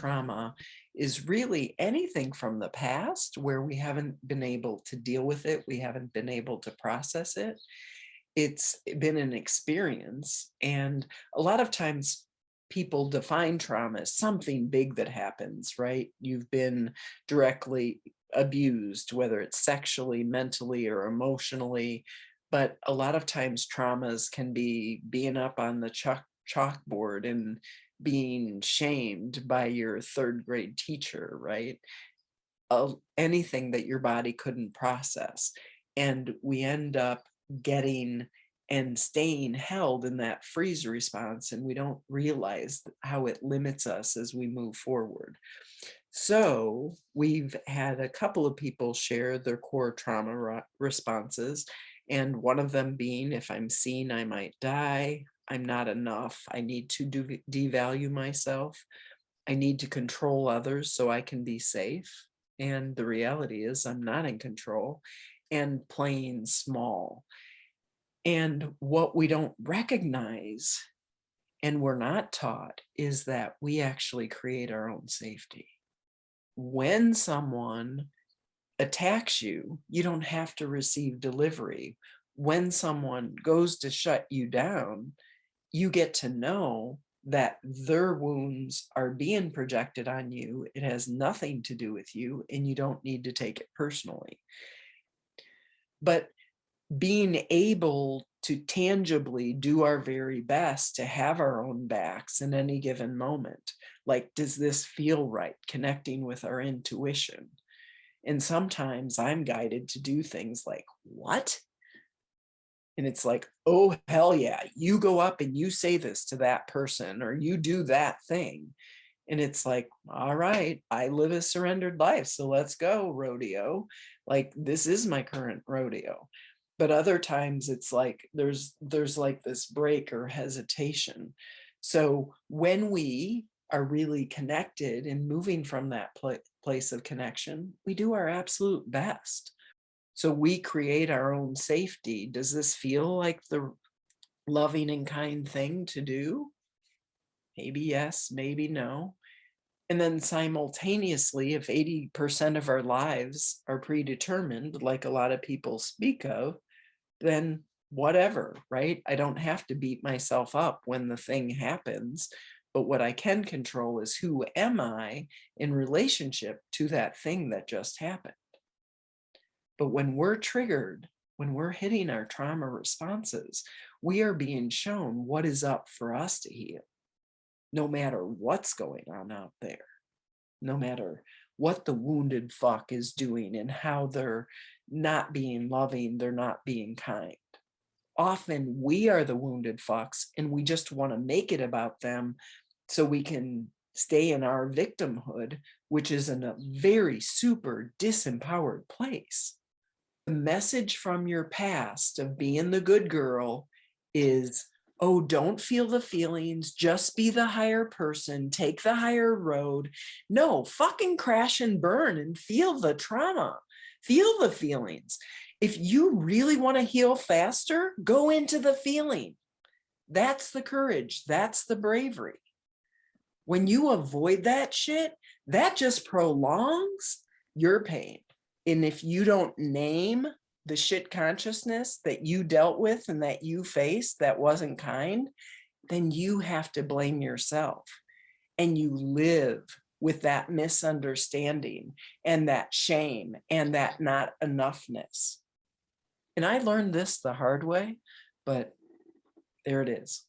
trauma is really anything from the past where we haven't been able to deal with it, we haven't been able to process it. It's been an experience, and a lot of times people define trauma as something big that happens, right? You've been directly abused, whether it's sexually, mentally, or emotionally. But a lot of times traumas can be being up on the chalkboard and being shamed by your third grade teacher, right? Anything that your body couldn't process. And we end up getting and staying held in that freeze response, and we don't realize how it limits us as we move forward. So we've had a couple of people share their core trauma responses, and one of them being, if I'm seen, I might die. I'm not enough. I need to devalue myself. I need to control others so I can be safe. And the reality is, I'm not in control, and playing small. And what we don't recognize and we're not taught is that we actually create our own safety. When someone attacks you, you don't have to receive delivery. When someone goes to shut you down, you get to know that their wounds are being projected on you. It has nothing to do with you, and you don't need to take it personally. But being able to tangibly do our very best to have our own backs in any given moment. Like, does this feel right? Connecting with our intuition. And sometimes I'm guided to do things like, what? And it's like, oh, hell yeah, you go up and you say this to that person, or you do that thing. And it's like, all right, I live a surrendered life. So let's go, rodeo. Like, this is my current rodeo. But other times it's like there's like this break or hesitation. So when we are really connected and moving from that place of connection, we do our absolute best. So we create our own safety. Does this feel like the loving and kind thing to do? Maybe yes, maybe no. And then simultaneously, if 80% of our lives are predetermined, like a lot of people speak of, then whatever, right? I don't have to beat myself up when the thing happens. But what I can control is, who am I in relationship to that thing that just happened? But when we're triggered, when we're hitting our trauma responses, we are being shown what is up for us to heal, no matter what's going on out there, no matter what the wounded fuck is doing and how they're not being loving, they're not being kind. Often we are the wounded fucks, and we just want to make it about them so we can stay in our victimhood, which is in a very super disempowered place. The message from your past of being the good girl is, oh, don't feel the feelings, just be the higher person, take the higher road. No, fucking crash and burn and feel the trauma, feel the feelings. If you really want to heal faster, go into the feeling. That's the courage, that's the bravery. When you avoid that shit, that just prolongs your pain. And if you don't name the shit consciousness that you dealt with and that you faced that wasn't kind, then you have to blame yourself. And you live with that misunderstanding and that shame and that not enoughness. And I learned this the hard way, but there it is.